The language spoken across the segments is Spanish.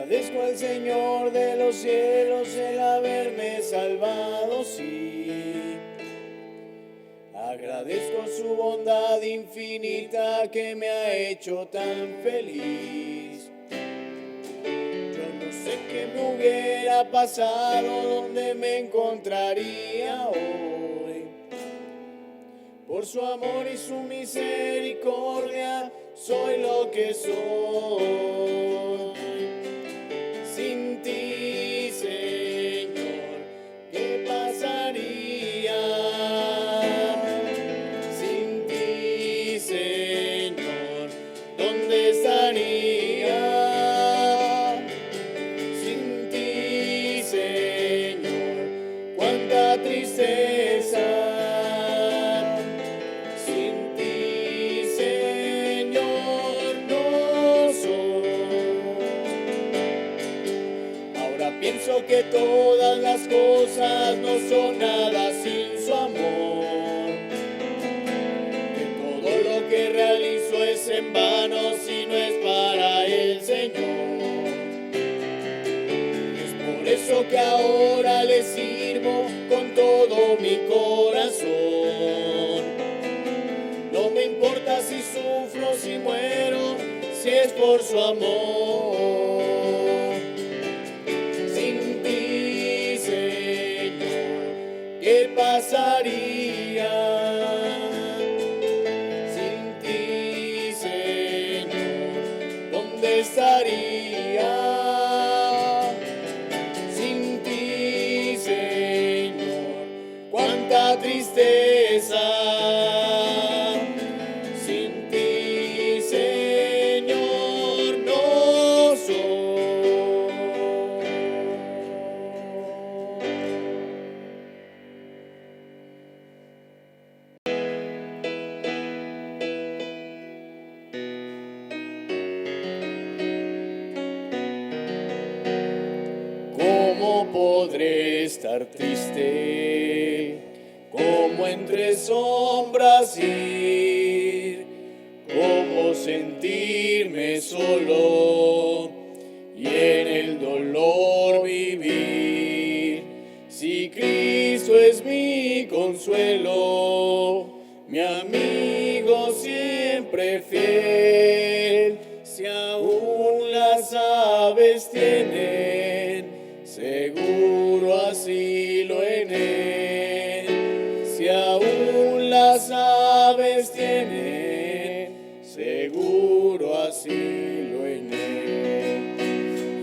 Agradezco al Señor de los cielos el haberme salvado, sí. Agradezco su bondad infinita que me ha hecho tan feliz. Yo no sé qué me hubiera pasado, dónde me encontraría hoy. Por su amor y su misericordia soy lo que soy. Sin ti, Señor, ¿qué pasaría? Sin ti, Señor, ¿dónde estaría? Sin ti, Señor, cuánta tristeza. Sin ti, Señor, no soy. Ahora pienso que todas las cosas no son nada sin su amor, que todo lo que realizo es en vano si no es para el Señor. Es por eso que ahora le sirvo con todo mi corazón. No me importa si sufro, si muero, si es por su amor. Sin ti, Señor, ¿qué pasaría? Sin ti, Señor, ¿dónde estaría? Sin ti, Señor, cuánta tristeza. Sin ti, Señor, no soy. ¿Cómo podré estar triste? ¿Cómo entre sombras ir? ¿Cómo sentirme solo y en el dolor vivir? Si Cristo es mi consuelo, mi amigo siempre fiel, si aún las aves tienen seguro asilo en él, si aún las aves tienen seguro asilo en él.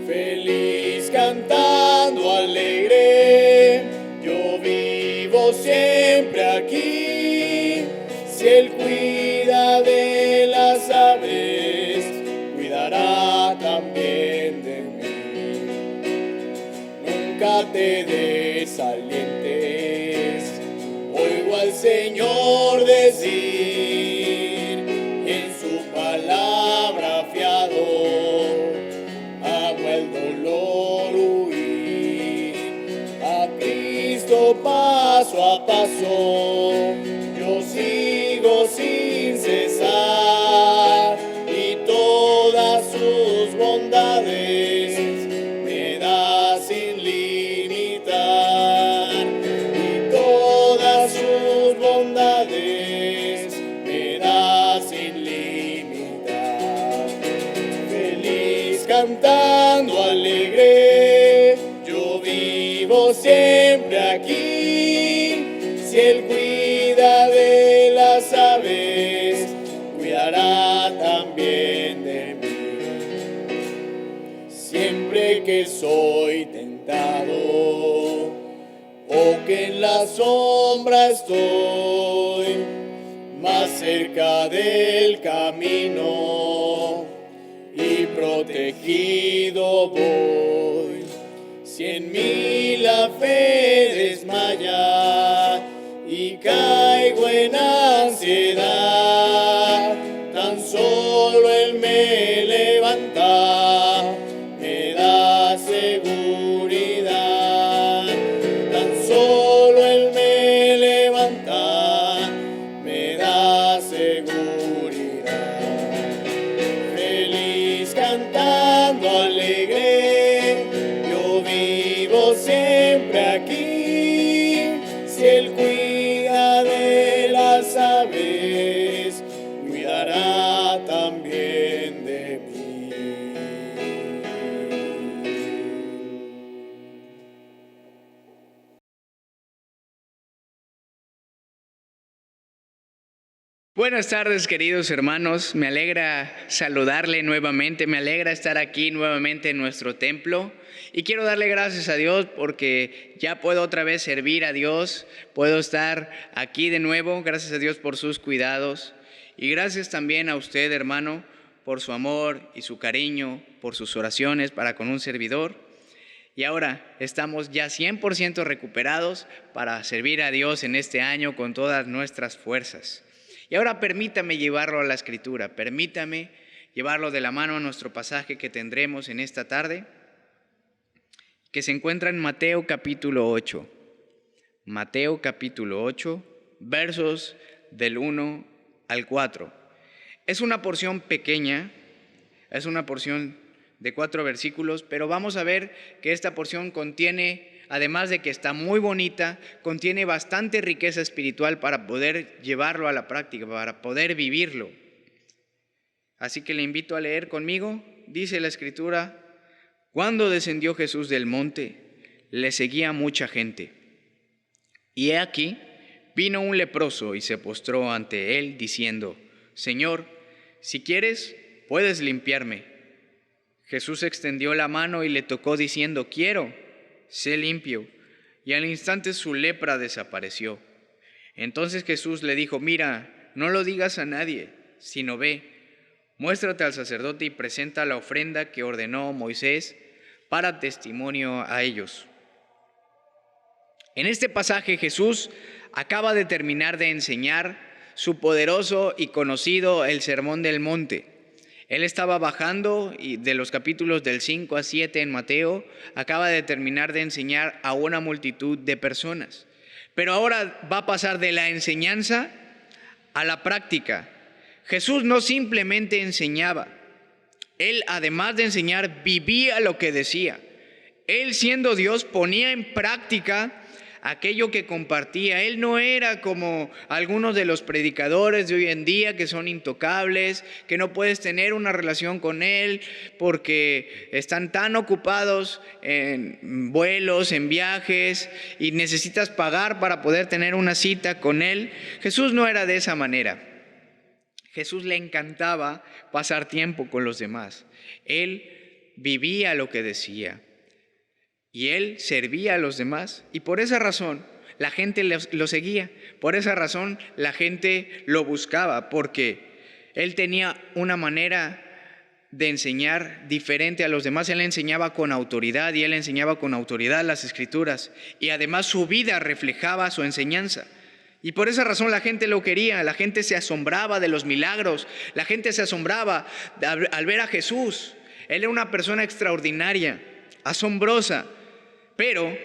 Feliz cantando alegre, yo vivo siempre aquí. Si él cuida de las aves, cuidará también de mí. Nunca te desalientes, oigo al Señor decir, y en su palabra fiado hago el dolor huir. A Cristo paso a paso yo sigo sin cesar, y todas sus bondades me da sin limitar, y todas sus bondades me da sin limitar. Feliz cantando alegre, yo vivo siempre aquí. Si él cuida de las aves, cuidará también de mí. Siempre que soy tentado o que en la sombra estoy, más cerca del camino y protegido voy. Si en mí la fe desmaya y caigo en ansiedad, tan solo él me levanta, me da seguridad. Tan solo él me levanta, me da seguridad. Feliz cantando alegre, vivo siempre aquí. Si Él cuida de las aves, cuidará también de mí. Buenas tardes, queridos hermanos. Me alegra saludarle nuevamente, me alegra estar aquí nuevamente en nuestro templo. Y quiero darle gracias a Dios porque ya puedo otra vez servir a Dios, puedo estar aquí de nuevo. Gracias a Dios por sus cuidados. Y gracias también a usted, hermano, por su amor y su cariño, por sus oraciones para con un servidor. Y ahora estamos ya 100% recuperados para servir a Dios en este año con todas nuestras fuerzas. Y ahora permítame llevarlo a la Escritura, permítame llevarlo de la mano a nuestro pasaje que tendremos en esta tarde, que se encuentra en Mateo capítulo 8. Mateo capítulo 8, versos del 1 al 4. Es una porción pequeña, es una porción de 4 versículos, pero vamos a ver que esta porción contiene, además de que está muy bonita, contiene bastante riqueza espiritual para poder llevarlo a la práctica, para poder vivirlo. Así que le invito a leer conmigo. Dice la Escritura: cuando descendió Jesús del monte, le seguía mucha gente. Y he aquí, vino un leproso y se postró ante él, diciendo: Señor, si quieres, puedes limpiarme. Jesús extendió la mano y le tocó, diciendo: quiero, sé limpio. Y al instante su lepra desapareció. Entonces Jesús le dijo: mira, no lo digas a nadie, sino ve, muéstrate al sacerdote y presenta la ofrenda que ordenó Moisés para testimonio a ellos. En este pasaje Jesús acaba de terminar de enseñar su poderoso y conocido el Sermón del Monte. Él estaba bajando y de los capítulos del 5 a 7 en Mateo, acaba de terminar de enseñar a una multitud de personas. Pero ahora va a pasar de la enseñanza a la práctica. Jesús no simplemente enseñaba, Él, además de enseñar, vivía lo que decía. Él, siendo Dios, ponía en práctica aquello que compartía. Él no era como algunos de los predicadores de hoy en día que son intocables, que no puedes tener una relación con Él porque están tan ocupados en vuelos, en viajes, y necesitas pagar para poder tener una cita con Él. Jesús no era de esa manera. Jesús le encantaba pasar tiempo con los demás. Él vivía lo que decía. Y Él servía a los demás, y por esa razón la gente lo seguía, por esa razón la gente lo buscaba, porque Él tenía una manera de enseñar diferente a los demás. Él enseñaba con autoridad, y Él enseñaba con autoridad las Escrituras, y además su vida reflejaba su enseñanza. Y por esa razón la gente lo quería, la gente se asombraba de los milagros, la gente se asombraba al ver a Jesús. Él era una persona extraordinaria, asombrosa. Pero,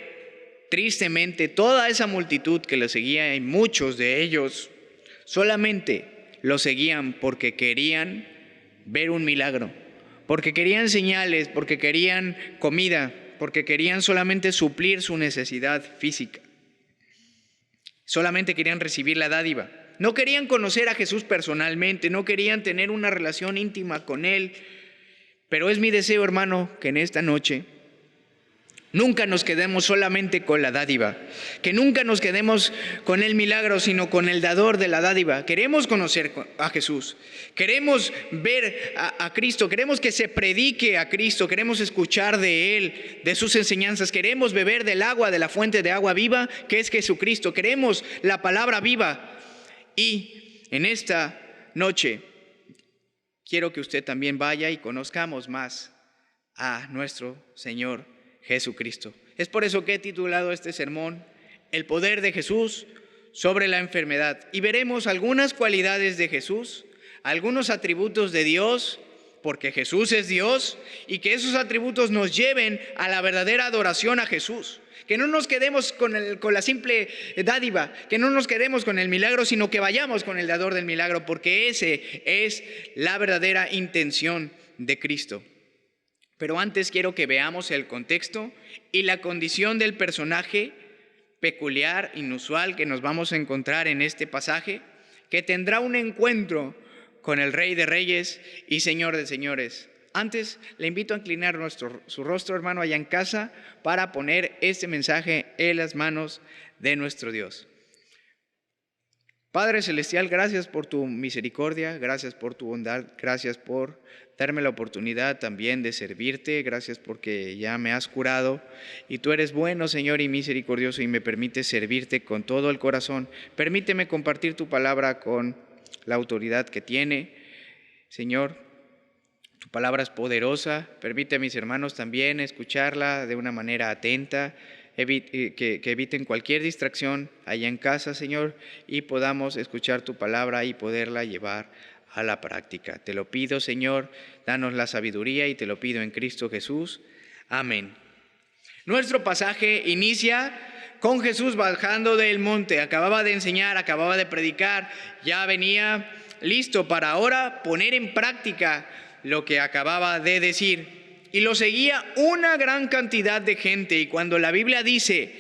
tristemente, toda esa multitud que lo seguía, y muchos de ellos, solamente lo seguían porque querían ver un milagro, porque querían señales, porque querían comida, porque querían solamente suplir su necesidad física. Solamente querían recibir la dádiva. No querían conocer a Jesús personalmente, no querían tener una relación íntima con Él. Pero es mi deseo, hermano, que en esta noche nunca nos quedemos solamente con la dádiva, que nunca nos quedemos con el milagro, sino con el dador de la dádiva. Queremos conocer a Jesús, queremos ver a Cristo, queremos que se predique a Cristo, queremos escuchar de Él, de sus enseñanzas, queremos beber del agua, de la fuente de agua viva que es Jesucristo, queremos la palabra viva. Y en esta noche quiero que usted también vaya y conozcamos más a nuestro Señor Jesucristo. Es por eso que he titulado este sermón El poder de Jesús sobre la enfermedad. Y veremos algunas cualidades de Jesús, algunos atributos de Dios, porque Jesús es Dios, y que esos atributos nos lleven a la verdadera adoración a Jesús. Que no nos quedemos con la simple dádiva, que no nos quedemos con el milagro, sino que vayamos con el dador del milagro, porque ese es la verdadera intención de Cristo. Pero antes quiero que veamos el contexto y la condición del personaje peculiar, inusual, que nos vamos a encontrar en este pasaje, que tendrá un encuentro con el Rey de Reyes y Señor de Señores. Antes le invito a inclinar su rostro, hermano, allá en casa, para poner este mensaje en las manos de nuestro Dios. Padre Celestial, gracias por tu misericordia, gracias por tu bondad, gracias por darme la oportunidad también de servirte, gracias porque ya me has curado y tú eres bueno, Señor, y misericordioso, y me permites servirte con todo el corazón. Permíteme compartir tu palabra con la autoridad que tiene, Señor. Tu palabra es poderosa, permite a mis hermanos también escucharla de una manera atenta, que eviten cualquier distracción allá en casa, Señor, y podamos escuchar tu palabra y poderla llevar a la práctica. Te lo pido, Señor, danos la sabiduría y te lo pido en Cristo Jesús. Amén. Nuestro pasaje inicia con Jesús bajando del monte. Acababa de enseñar, acababa de predicar, ya venía listo para ahora poner en práctica lo que acababa de decir. Y lo seguía una gran cantidad de gente. Y cuando la Biblia dice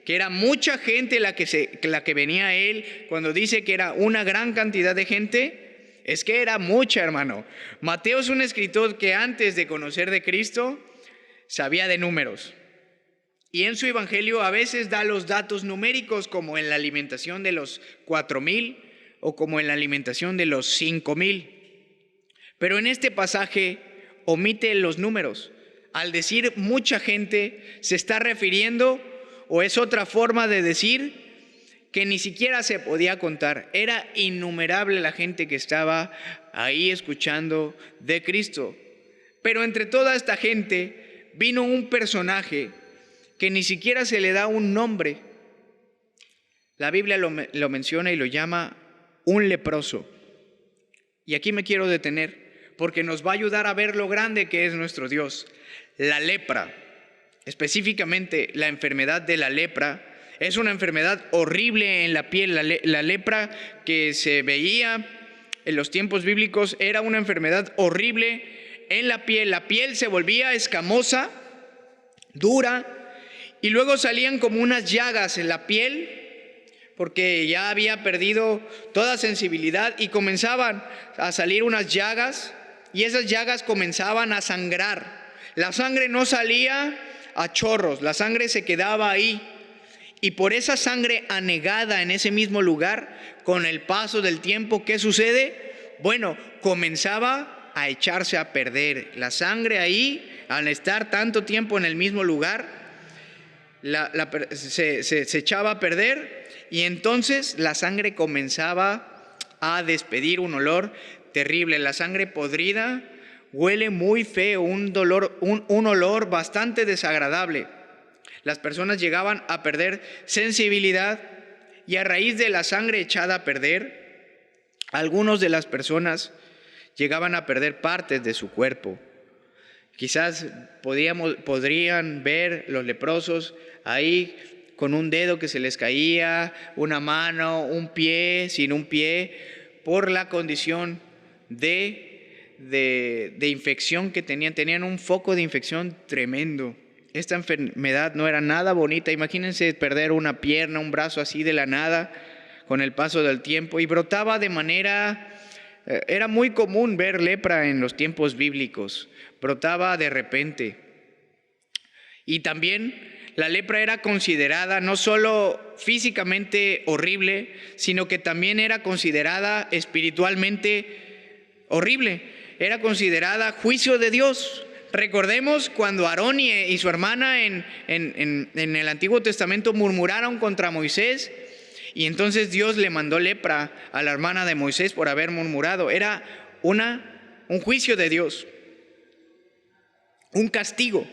que era mucha gente la que venía a él, cuando dice que era una gran cantidad de gente, es que era mucha, hermano. Mateo es un escritor que antes de conocer de Cristo sabía de números. Y en su evangelio a veces da los datos numéricos, como en la alimentación de los 4,000 o como en la alimentación de los 5,000. Pero en este pasaje omite los números. Al decir mucha gente, se está refiriendo, o es otra forma de decir, que ni siquiera se podía contar. Era innumerable la gente que estaba ahí escuchando de Cristo. Pero entre toda esta gente vino un personaje que ni siquiera se le da un nombre. La Biblia lo menciona y lo llama un leproso. Y aquí me quiero detener, porque nos va a ayudar a ver lo grande que es nuestro Dios. La lepra, específicamente la enfermedad de la lepra, es una enfermedad horrible en la piel. La lepra que se veía en los tiempos bíblicos era una enfermedad horrible en la piel. La piel se volvía escamosa, dura, y luego salían como unas llagas en la piel, porque ya había perdido toda sensibilidad, y comenzaban a salir unas llagas, y esas llagas comenzaban a sangrar. La sangre no salía a chorros, la sangre se quedaba ahí. Y por esa sangre anegada en ese mismo lugar, con el paso del tiempo, ¿qué sucede? Bueno, comenzaba a echarse a perder. La sangre ahí, al estar tanto tiempo en el mismo lugar, se echaba a perder, y entonces la sangre comenzaba a despedir un olor terrible. La sangre podrida huele muy feo, un olor bastante desagradable. Las personas llegaban a perder sensibilidad, y a raíz de la sangre echada a perder, algunos de las personas llegaban a perder partes de su cuerpo. Quizás podrían ver los leprosos ahí con un dedo que se les caía, una mano, un pie, sin un pie, por la condición de infección que tenían un foco de infección tremendo. Esta enfermedad no era nada bonita. Imagínense perder una pierna, un brazo así de la nada con el paso del tiempo, y brotaba de manera, era muy común ver lepra en los tiempos bíblicos, brotaba de repente. Y también la lepra era considerada no solo físicamente horrible, sino que también era considerada espiritualmente horrible. Era considerada juicio de Dios. Recordemos cuando Aarón y su hermana en el Antiguo Testamento murmuraron contra Moisés, y entonces Dios le mandó lepra a la hermana de Moisés por haber murmurado. Era un juicio de Dios, un castigo.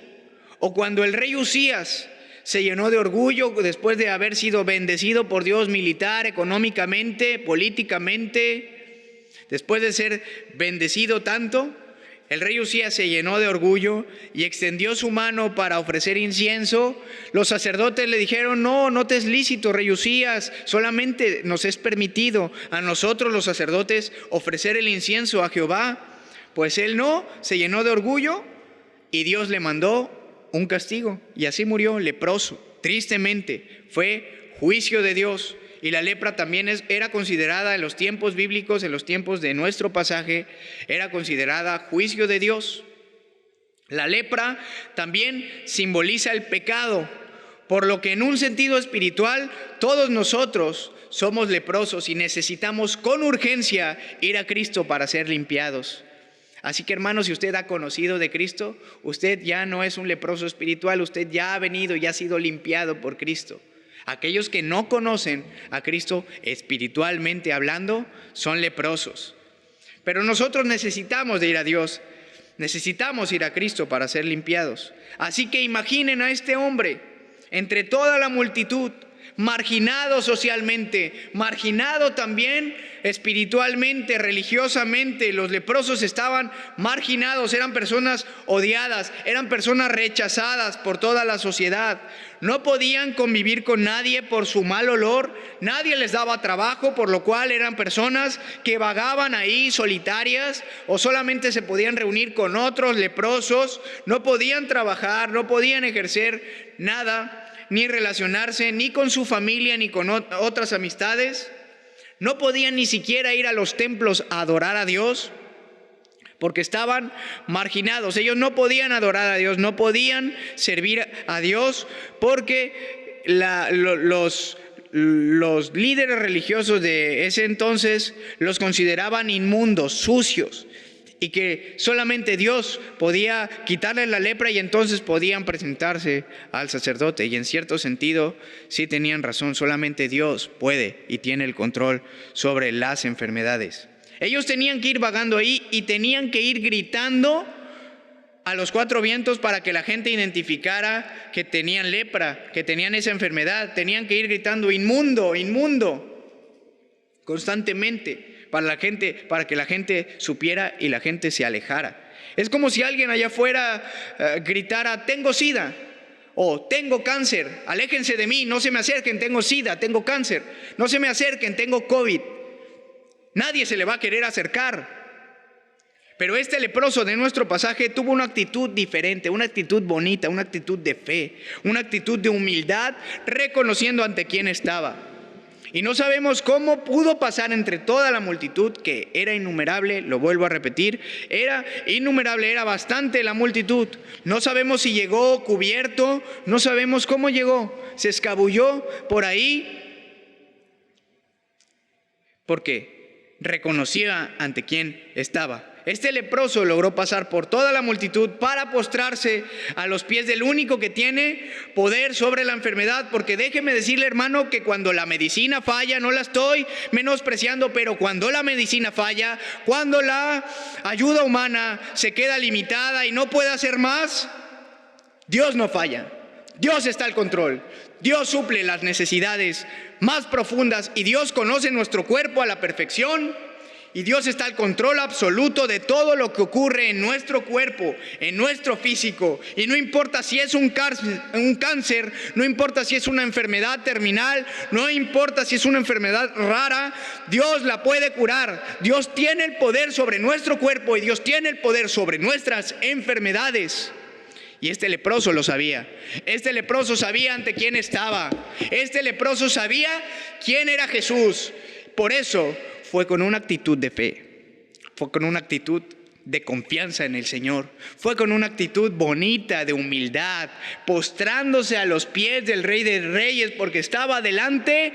O cuando el rey Usías se llenó de orgullo después de haber sido bendecido por Dios militar, económicamente, políticamente, después de ser bendecido tanto, el rey Usías se llenó de orgullo y extendió su mano para ofrecer incienso. Los sacerdotes le dijeron: no te es lícito, rey Usías, solamente nos es permitido a nosotros los sacerdotes ofrecer el incienso a Jehová. Pues él no, se llenó de orgullo y Dios le mandó un castigo y así murió leproso. Tristemente, fue juicio de Dios. Y la lepra también era considerada en los tiempos bíblicos, en los tiempos de nuestro pasaje, era considerada juicio de Dios. La lepra también simboliza el pecado, por lo que en un sentido espiritual todos nosotros somos leprosos y necesitamos con urgencia ir a Cristo para ser limpiados. Así que, hermanos, si usted ha conocido de Cristo, usted ya no es un leproso espiritual, usted ya ha venido y ha sido limpiado por Cristo. Aquellos que no conocen a Cristo espiritualmente hablando son leprosos. Pero nosotros necesitamos de ir a Dios, necesitamos ir a Cristo para ser limpiados. Así que imaginen a este hombre entre toda la multitud, marginado socialmente, marginado también espiritualmente, religiosamente. Los leprosos estaban marginados, eran personas odiadas, eran personas rechazadas por toda la sociedad. No podían convivir con nadie por su mal olor, nadie les daba trabajo, por lo cual eran personas que vagaban ahí solitarias o solamente se podían reunir con otros leprosos, no podían trabajar, no podían ejercer nada, ni relacionarse ni con su familia ni con otras amistades. No podían ni siquiera ir a los templos a adorar a Dios porque estaban marginados. Ellos no podían adorar a Dios, no podían servir a Dios porque los líderes religiosos de ese entonces los consideraban inmundos, sucios, y que solamente Dios podía quitarles la lepra y entonces podían presentarse al sacerdote. Y en cierto sentido sí tenían razón, solamente Dios puede y tiene el control sobre las enfermedades. Ellos tenían que ir vagando ahí y tenían que ir gritando a los cuatro vientos para que la gente identificara que tenían lepra, que tenían esa enfermedad. Tenían que ir gritando inmundo, inmundo, constantemente, para que la gente supiera y la gente se alejara. Es como si alguien allá afuera gritara: tengo SIDA o tengo cáncer, aléjense de mí, no se me acerquen, tengo SIDA, tengo cáncer, no se me acerquen, tengo COVID. Nadie se le va a querer acercar. Pero este leproso de nuestro pasaje tuvo una actitud diferente, una actitud bonita, una actitud de fe, una actitud de humildad, reconociendo ante quién estaba. Y no sabemos cómo pudo pasar entre toda la multitud, que era innumerable, lo vuelvo a repetir, era innumerable, era bastante la multitud. No sabemos si llegó cubierto, no sabemos cómo llegó, se escabulló por ahí, porque reconocía ante quién estaba. Este leproso logró pasar por toda la multitud para postrarse a los pies del único que tiene poder sobre la enfermedad, porque déjeme decirle, hermano, que cuando la medicina falla, no la estoy menospreciando, pero cuando la medicina falla, cuando la ayuda humana se queda limitada y no puede hacer más, Dios no falla. Dios está al control. Dios suple las necesidades más profundas y Dios conoce nuestro cuerpo a la perfección. Y Dios está al control absoluto de todo lo que ocurre en nuestro cuerpo, en nuestro físico. Y no importa si es un cáncer, no importa si es una enfermedad terminal, no importa si es una enfermedad rara, Dios la puede curar. Dios tiene el poder sobre nuestro cuerpo y Dios tiene el poder sobre nuestras enfermedades. Y este leproso lo sabía. Este leproso sabía ante quién estaba. Este leproso sabía quién era Jesús. Por eso fue con una actitud de fe, fue con una actitud de confianza en el Señor, fue con una actitud bonita de humildad, postrándose a los pies del Rey de Reyes, porque estaba delante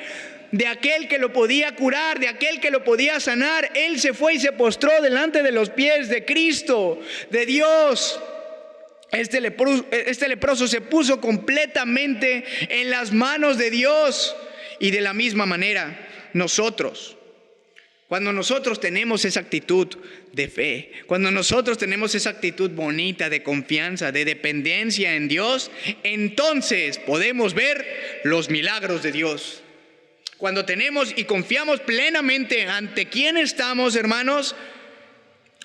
de aquel que lo podía curar, de aquel que lo podía sanar. Él se fue y se postró delante de los pies de Cristo, de Dios. Este leproso se puso completamente en las manos de Dios. Y de la misma manera, nosotros, cuando nosotros tenemos esa actitud de fe, cuando nosotros tenemos esa actitud bonita de confianza, de dependencia en Dios, entonces podemos ver los milagros de Dios. Cuando tenemos y confiamos plenamente ante quién estamos, hermanos,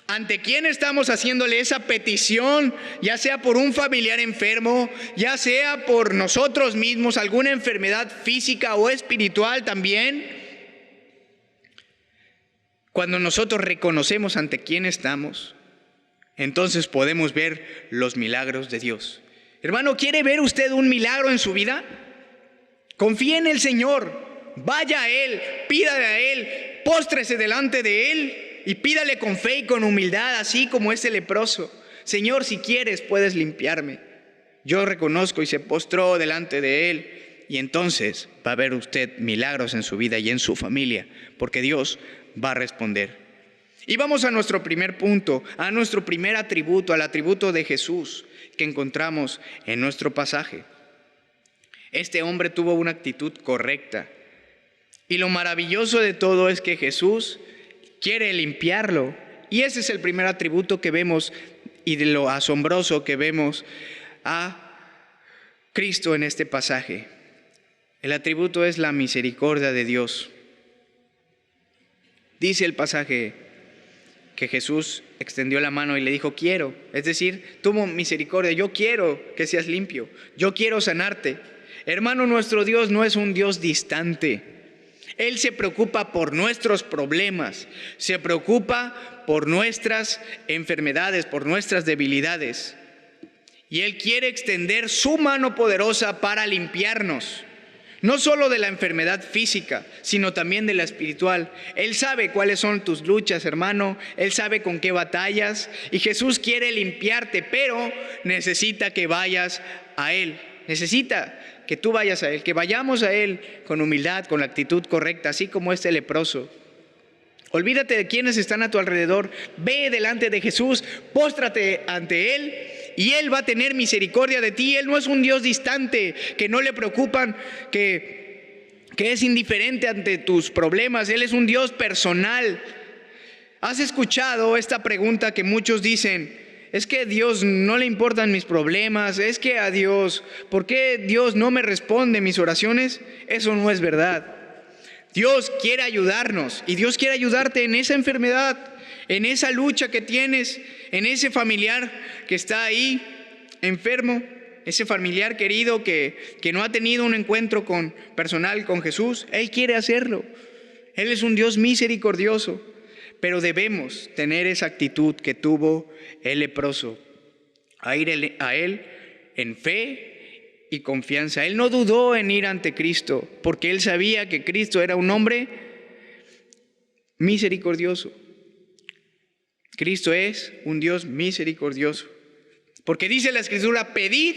ante quién estamos haciéndole esa petición, ya sea por un familiar enfermo, ya sea por nosotros mismos, alguna enfermedad física o espiritual también. Cuando nosotros reconocemos ante quién estamos, entonces podemos ver los milagros de Dios. Hermano, ¿quiere ver usted un milagro en su vida? Confíe en el Señor, vaya a Él, pídale a Él, póstrese delante de Él y pídale con fe y con humildad, así como ese leproso. Señor, si quieres puedes limpiarme. Yo reconozco, y se postró delante de Él. Y entonces va a ver usted milagros en su vida y en su familia, porque Dios va a responder. Y vamos a nuestro primer punto, a nuestro primer atributo, al atributo de Jesús que encontramos en nuestro pasaje. Este hombre tuvo una actitud correcta. Y lo maravilloso de todo es que Jesús quiere limpiarlo. Y ese es el primer atributo que vemos, y de lo asombroso que vemos a Cristo en este pasaje. El atributo es la misericordia de Dios. Dice el pasaje que Jesús extendió la mano y le dijo, quiero, es decir, tuvo misericordia, yo quiero que seas limpio, yo quiero sanarte. Hermano, nuestro Dios no es un Dios distante. Él se preocupa por nuestros problemas, se preocupa por nuestras enfermedades, por nuestras debilidades. Y Él quiere extender su mano poderosa para limpiarnos. No solo de la enfermedad física, sino también de la espiritual. Él sabe cuáles son tus luchas, hermano. Él sabe con qué batallas. Y Jesús quiere limpiarte, pero necesita que vayas a Él. Necesita que tú vayas a Él, que vayamos a Él con humildad, con la actitud correcta, así como este leproso. Olvídate de quienes están a tu alrededor. Ve delante de Jesús, póstrate ante Él. Y Él va a tener misericordia de ti. Él no es un Dios distante, que no le preocupan, que es indiferente ante tus problemas. Él es un Dios personal. ¿Has escuchado esta pregunta que muchos dicen? Es que a Dios no le importan mis problemas. Es que a Dios, ¿por qué Dios no me responde mis oraciones? Eso no es verdad. Dios quiere ayudarnos y Dios quiere ayudarte en esa enfermedad, en esa lucha que tienes, en ese familiar que está ahí enfermo, ese familiar querido que no ha tenido un encuentro personal con Jesús. Él quiere hacerlo. Él es un Dios misericordioso, pero debemos tener esa actitud que tuvo el leproso, a ir a Él en fe y confianza. Él no dudó en ir ante Cristo, porque Él sabía que Cristo era un hombre misericordioso. Cristo es un Dios misericordioso. Porque dice la Escritura, pedid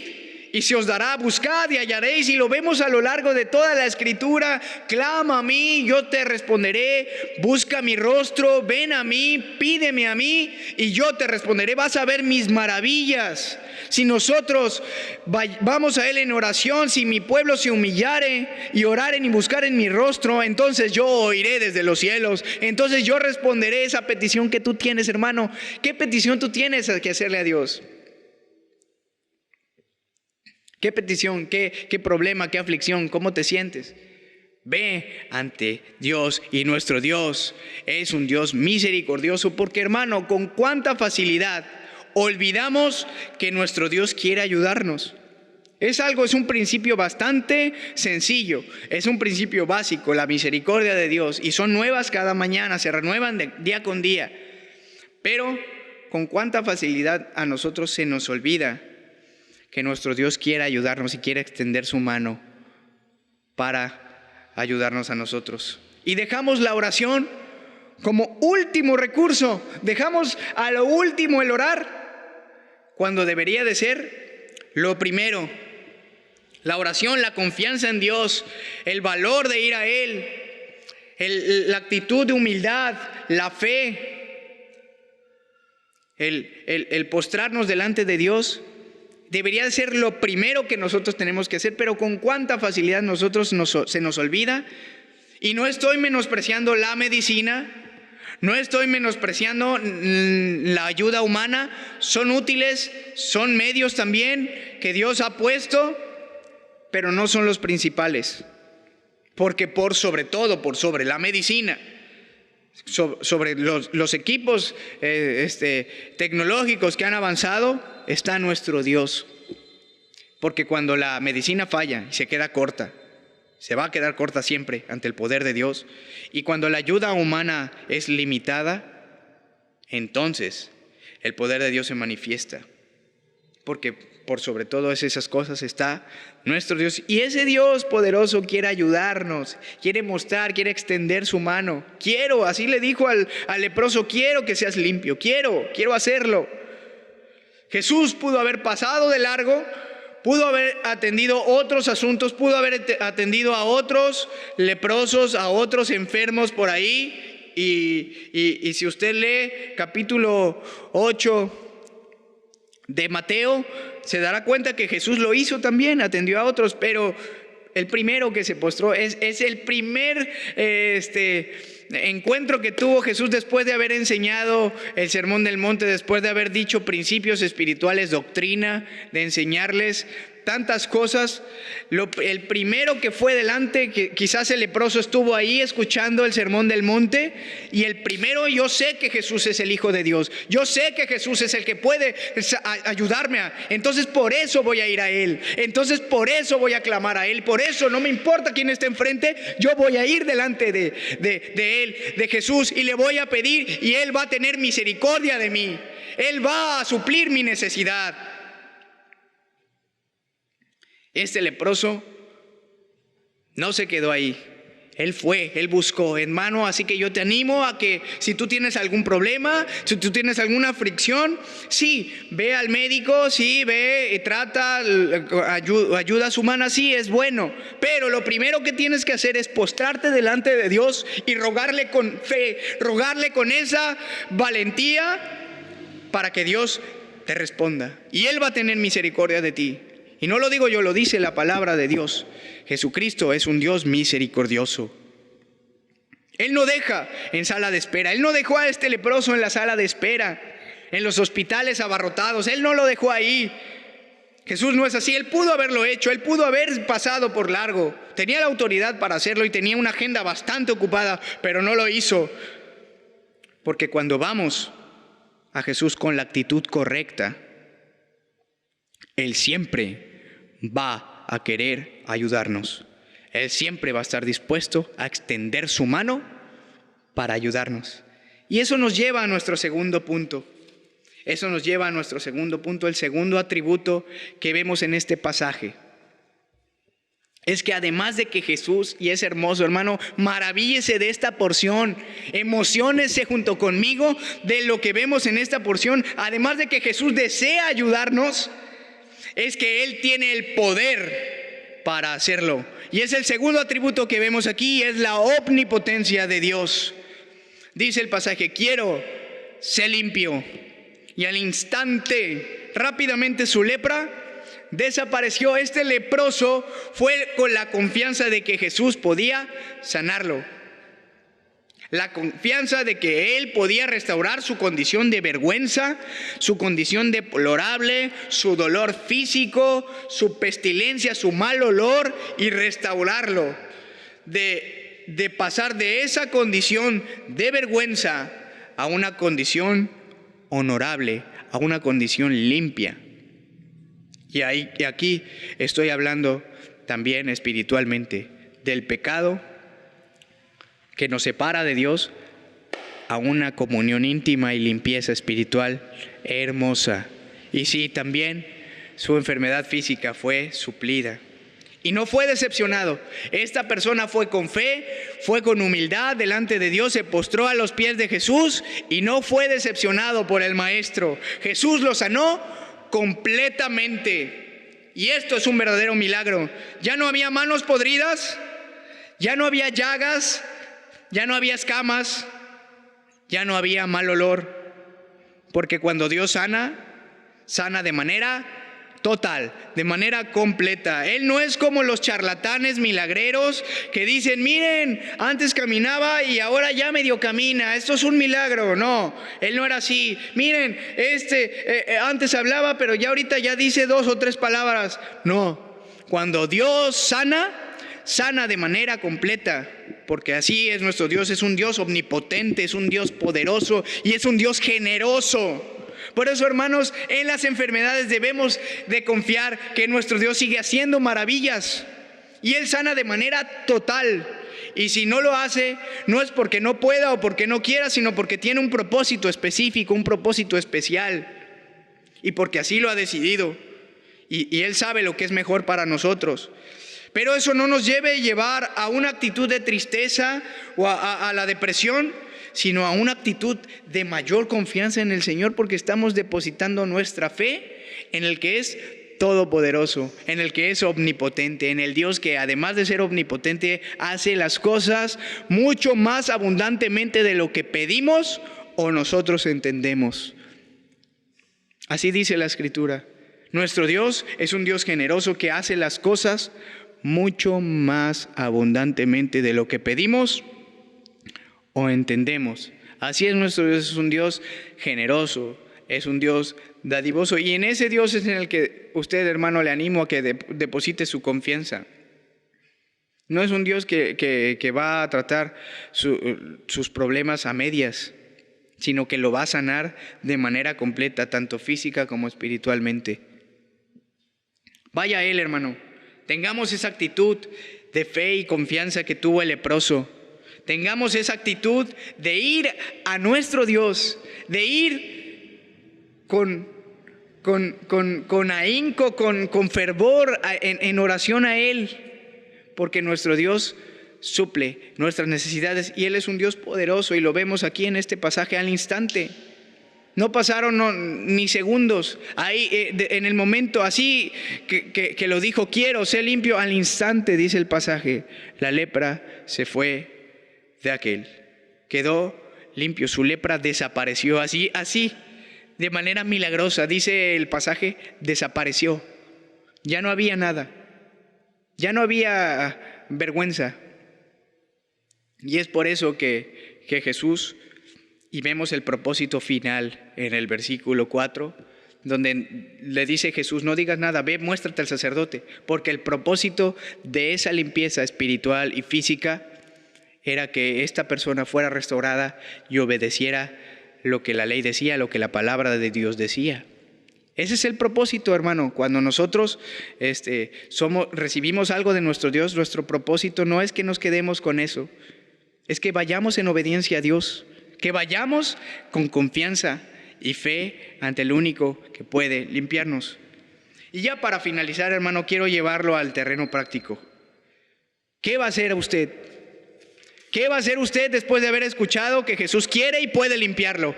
y se os dará, buscad y hallaréis. Y lo vemos a lo largo de toda la Escritura. Clama a mí, yo te responderé. Busca mi rostro, ven a mí, pídeme a mí y yo te responderé. Vas a ver mis maravillas. Si nosotros vamos a Él en oración, si mi pueblo se humillare y oraren y buscaren mi rostro, entonces yo oiré desde los cielos. Entonces yo responderé esa petición que tú tienes, hermano. ¿Qué petición tú tienes que hacerle a Dios? ¿Qué petición? ¿Qué problema? ¿Qué aflicción? ¿Cómo te sientes? Ve ante Dios, y nuestro Dios es un Dios misericordioso, porque, hermano, con cuánta facilidad olvidamos que nuestro Dios quiere ayudarnos. Es un principio bastante sencillo, es un principio básico, la misericordia de Dios, y son nuevas cada mañana, se renuevan día con día. Pero con cuánta facilidad a nosotros se nos olvida que nuestro Dios quiere ayudarnos y quiere extender su mano para ayudarnos a nosotros. Y dejamos la oración como último recurso, dejamos a lo último el orar, cuando debería de ser lo primero. La oración, la confianza en Dios, el valor de ir a Él, la actitud de humildad, la fe, el postrarnos delante de Dios, debería de ser lo primero que nosotros tenemos que hacer. Pero con cuánta facilidad se nos olvida. Y no estoy menospreciando la medicina, no estoy menospreciando la ayuda humana. Son útiles, son medios también que Dios ha puesto, pero no son los principales. Porque por sobre la medicina, sobre los equipos tecnológicos que han avanzado, está nuestro Dios. Porque cuando la medicina falla y se queda corta, se va a quedar corta siempre ante el poder de Dios. Y cuando la ayuda humana es limitada, entonces el poder de Dios se manifiesta. Porque por sobre todas esas cosas está nuestro Dios. Y ese Dios poderoso quiere ayudarnos, quiere mostrar, quiere extender su mano. Quiero, así le dijo al leproso, quiero que seas limpio, quiero hacerlo. Jesús pudo haber pasado de largo, pudo haber atendido otros asuntos, pudo haber atendido a otros leprosos, a otros enfermos por ahí. Y si usted lee capítulo 8 de Mateo, se dará cuenta que Jesús lo hizo también, atendió a otros, pero el primero que se postró es el primer encuentro que tuvo Jesús después de haber enseñado el Sermón del Monte, después de haber dicho principios espirituales, doctrina, de enseñarles tantas cosas. El primero que fue delante, que quizás el leproso estuvo ahí escuchando el Sermón del Monte, y el primero, yo sé que Jesús es el Hijo de Dios, yo sé que Jesús es el que puede ayudarme, entonces por eso voy a ir a Él, entonces por eso voy a clamar a Él, por eso no me importa quién esté enfrente, yo voy a ir delante de Él, de Jesús, y le voy a pedir, y Él va a tener misericordia de mí, Él va a suplir mi necesidad. Este leproso no se quedó ahí. Él fue, él buscó, hermano. Así que yo te animo a que si tú tienes algún problema, si tú tienes alguna fricción, sí, ve al médico, sí, ve, trata, ayudas humanas, sí, es bueno. Pero lo primero que tienes que hacer es postrarte delante de Dios y rogarle con fe, rogarle con esa valentía para que Dios te responda. Y Él va a tener misericordia de ti. Y no lo digo yo, lo dice la palabra de Dios. Jesucristo es un Dios misericordioso. Él no deja en sala de espera. Él no dejó a este leproso en la sala de espera, en los hospitales abarrotados. Él no lo dejó ahí. Jesús no es así. Él pudo haberlo hecho. Él pudo haber pasado por largo. Tenía la autoridad para hacerlo y tenía una agenda bastante ocupada, pero no lo hizo. Porque cuando vamos a Jesús con la actitud correcta, Él siempre va a querer ayudarnos. Él siempre va a estar dispuesto a extender su mano para ayudarnos. Y eso nos lleva a nuestro segundo punto. El segundo atributo que vemos en este pasaje. Es que además de que Jesús, y es hermoso, hermano, maravíllese de esta porción, emociónese junto conmigo de lo que vemos en esta porción. Además de que Jesús desea ayudarnos, es que Él tiene el poder para hacerlo. Y es el segundo atributo que vemos aquí, es la omnipotencia de Dios. Dice el pasaje, quiero, sé limpio. Y al instante, rápidamente su lepra desapareció. Este leproso fue con la confianza de que Jesús podía sanarlo. La confianza de que Él podía restaurar su condición de vergüenza, su condición deplorable, su dolor físico, su pestilencia, su mal olor, y restaurarlo. De pasar de esa condición de vergüenza a una condición honorable, a una condición limpia. Y aquí estoy hablando también espiritualmente del pecado que nos separa de Dios a una comunión íntima y limpieza espiritual hermosa. Y sí, también su enfermedad física fue suplida. Y no fue decepcionado. Esta persona fue con fe, fue con humildad delante de Dios, se postró a los pies de Jesús y no fue decepcionado por el Maestro. Jesús lo sanó completamente. Y esto es un verdadero milagro. Ya no había manos podridas, ya no había llagas, ya no había escamas, ya no había mal olor, porque cuando Dios sana, sana de manera total, de manera completa. Él no es como los charlatanes milagreros que dicen, miren, antes caminaba y ahora ya medio camina, esto es un milagro. No, Él no era así. Miren, antes hablaba, pero ya ahorita ya dice 2 o 3 palabras. No, cuando Dios sana de manera completa, porque así es nuestro Dios. Es un Dios omnipotente, es un Dios poderoso y es un Dios generoso. Por eso, hermanos, en las enfermedades debemos de confiar que nuestro Dios sigue haciendo maravillas y Él sana de manera total. Y si no lo hace, no es porque no pueda o porque no quiera, sino porque tiene un propósito específico, un propósito especial. Y porque así lo ha decidido. Y Él sabe lo que es mejor para nosotros. Pero eso no nos debe llevar a una actitud de tristeza o a la depresión, sino a una actitud de mayor confianza en el Señor, porque estamos depositando nuestra fe en el que es todopoderoso, en el que es omnipotente, en el Dios que además de ser omnipotente hace las cosas mucho más abundantemente de lo que pedimos o nosotros entendemos. Así dice la Escritura. Nuestro Dios es un Dios generoso que hace las cosas mucho más abundantemente de lo que pedimos o entendemos. Así es, nuestro Dios es un Dios generoso, es un Dios dadivoso, y en ese Dios es en el que usted, hermano, le animo a que deposite su confianza. No es un Dios que va a tratar sus problemas a medias, sino que lo va a sanar de manera completa, tanto física como espiritualmente. Vaya a Él, hermano. Tengamos esa actitud de fe y confianza que tuvo el leproso. Tengamos esa actitud de ir a nuestro Dios, de ir con ahínco, con fervor en oración a Él, porque nuestro Dios suple nuestras necesidades y Él es un Dios poderoso, y lo vemos aquí en este pasaje al instante. No pasaron ni segundos, ahí en el momento así que lo dijo, quiero ser limpio, al instante, dice el pasaje, la lepra se fue de aquel, quedó limpio, su lepra desapareció, así, de manera milagrosa, dice el pasaje, desapareció, ya no había nada, ya no había vergüenza. Y es por eso que Jesús, y vemos el propósito final en el versículo 4, donde le dice Jesús, no digas nada, ve, muéstrate al sacerdote, porque el propósito de esa limpieza espiritual y física era que esta persona fuera restaurada y obedeciera lo que la ley decía, lo que la palabra de Dios decía. Ese es el propósito, hermano. Cuando nosotros recibimos algo de nuestro Dios, nuestro propósito no es que nos quedemos con eso, es que vayamos en obediencia a Dios, que vayamos con confianza y fe ante el único que puede limpiarnos. Y ya para finalizar, hermano, quiero llevarlo al terreno práctico. ¿Qué va a hacer usted? ¿Qué va a hacer usted después de haber escuchado que Jesús quiere y puede limpiarlo?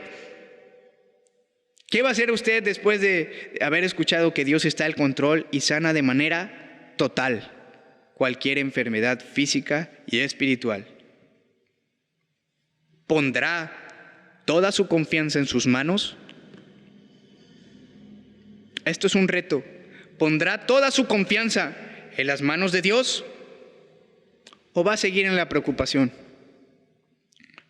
¿Qué va a hacer usted después de haber escuchado que Dios está al control y sana de manera total cualquier enfermedad física y espiritual? ¿Pondrá toda su confianza en sus manos? Esto es un reto. ¿Pondrá toda su confianza en las manos de Dios? ¿O va a seguir en la preocupación?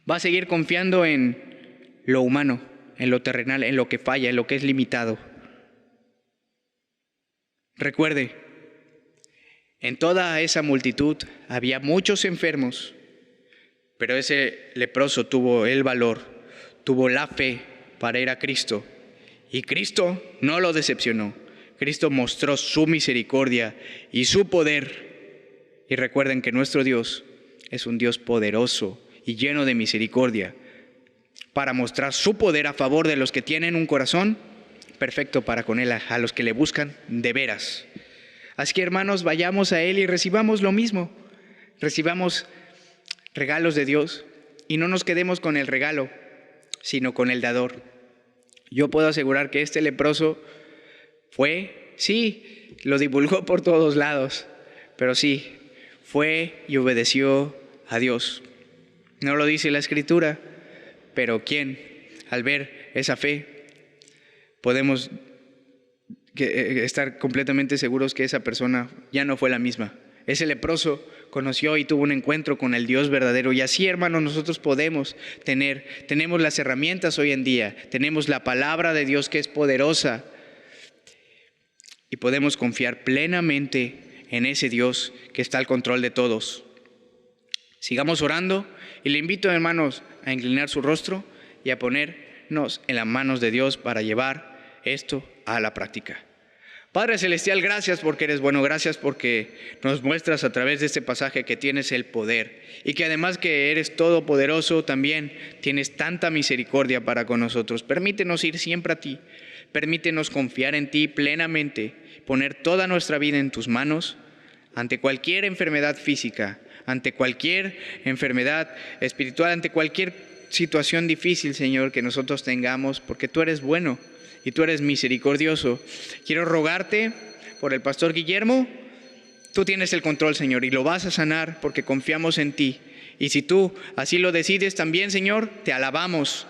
¿Va a seguir confiando en lo humano, en lo terrenal, en lo que falla, en lo que es limitado? Recuerde, en toda esa multitud había muchos enfermos, pero ese leproso tuvo el valor, tuvo la fe para ir a Cristo. Y Cristo no lo decepcionó. Cristo mostró su misericordia y su poder. Y recuerden que nuestro Dios es un Dios poderoso y lleno de misericordia para mostrar su poder a favor de los que tienen un corazón perfecto para con Él, a los que le buscan de veras. Así que, hermanos, vayamos a Él y recibamos lo mismo. Recibamos regalos de Dios y no nos quedemos con el regalo, sino con el dador. Yo puedo asegurar que este leproso sí, lo divulgó por todos lados, pero sí, fue y obedeció a Dios. No lo dice la Escritura, pero ¿quién? Al ver esa fe, podemos estar completamente seguros que esa persona ya no fue la misma. Ese leproso conoció y tuvo un encuentro con el Dios verdadero. Y así, hermanos, nosotros tenemos las herramientas hoy en día, tenemos la palabra de Dios que es poderosa y podemos confiar plenamente en ese Dios que está al control de todos. Sigamos orando y le invito, hermanos, a inclinar su rostro y a ponernos en las manos de Dios para llevar esto a la práctica. Padre Celestial, gracias porque eres bueno, gracias porque nos muestras a través de este pasaje que tienes el poder y que además que eres todopoderoso también tienes tanta misericordia para con nosotros. Permítenos ir siempre a ti, permítenos confiar en ti plenamente, poner toda nuestra vida en tus manos ante cualquier enfermedad física, ante cualquier enfermedad espiritual, ante cualquier situación difícil, Señor, que nosotros tengamos, porque tú eres bueno y tú eres misericordioso. Quiero rogarte por el pastor Guillermo. Tú tienes el control, Señor, y lo vas a sanar porque confiamos en ti. Y si tú así lo decides también, Señor, te alabamos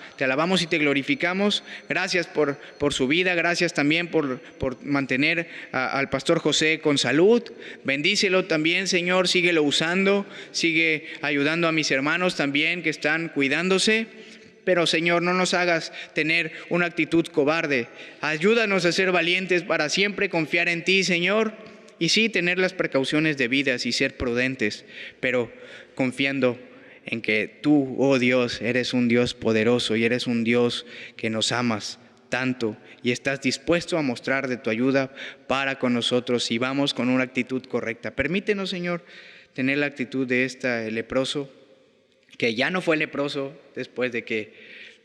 y te glorificamos. Gracias por su vida, gracias también por mantener al pastor José con salud. Bendícelo también, Señor, síguelo usando, sigue ayudando a mis hermanos también que están cuidándose. Pero, Señor, no nos hagas tener una actitud cobarde. Ayúdanos a ser valientes para siempre confiar en ti, Señor. Y sí, tener las precauciones debidas y ser prudentes, pero confiando en que tú, oh Dios, eres un Dios poderoso y eres un Dios que nos amas tanto y estás dispuesto a mostrar de tu ayuda para con nosotros y vamos con una actitud correcta. Permítenos, Señor, tener la actitud de el leproso, que ya no fue leproso después de que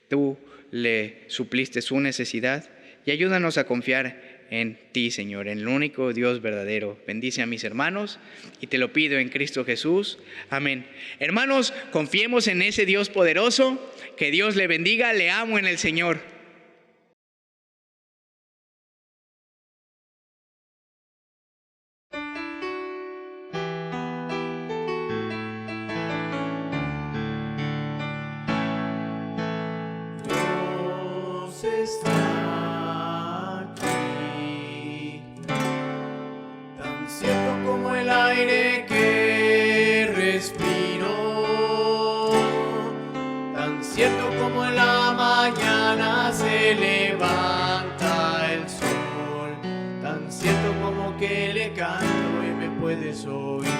tú le supliste su necesidad, y ayúdanos a confiar en ti, Señor, en el único Dios verdadero. Bendice a mis hermanos y te lo pido en Cristo Jesús. Amén. Hermanos, confiemos en ese Dios poderoso. Que Dios le bendiga. Le amo en el Señor. Dios está aquí, tan cierto como el aire que respiro, tan cierto como en la mañana se levanta el sol, tan cierto como que le canto y me puedes oír.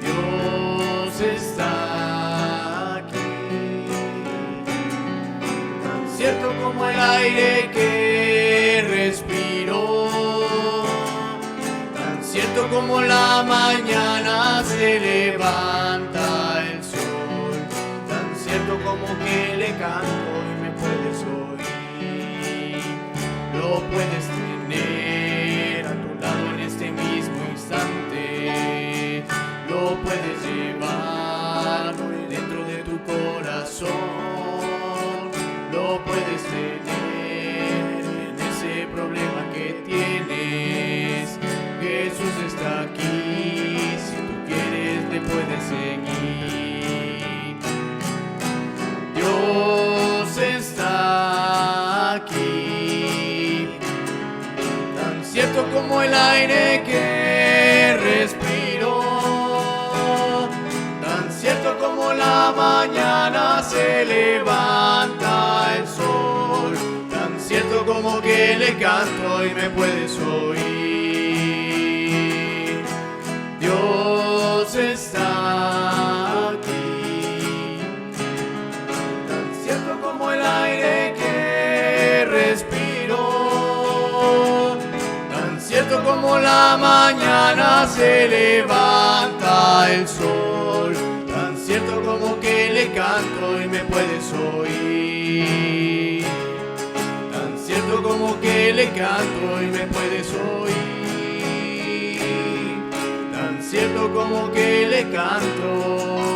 Dios está aquí, tan cierto como el aire que respiro, tan cierto como la mañana se levanta el sol, tan cierto como que le canto y me puedes oír. Lo puedes tener a tu lado en este mismo instante, lo puedes llevar dentro de tu corazón, lo puedes tener en ese problema que tienes. Jesús está aquí, si tú quieres le puedes seguir. Dios está aquí, tan cierto como el aire que respiro, tan cierto como la mañana se levanta el sol, tan cierto como que le canto y me puedes oír. Dios está aquí, tan cierto como el aire que respiro, tan cierto como la mañana se levanta el sol, tan cierto como que le canto y me puedes oír, tan cierto como que le canto y me puedes oír, tan cierto como que le canto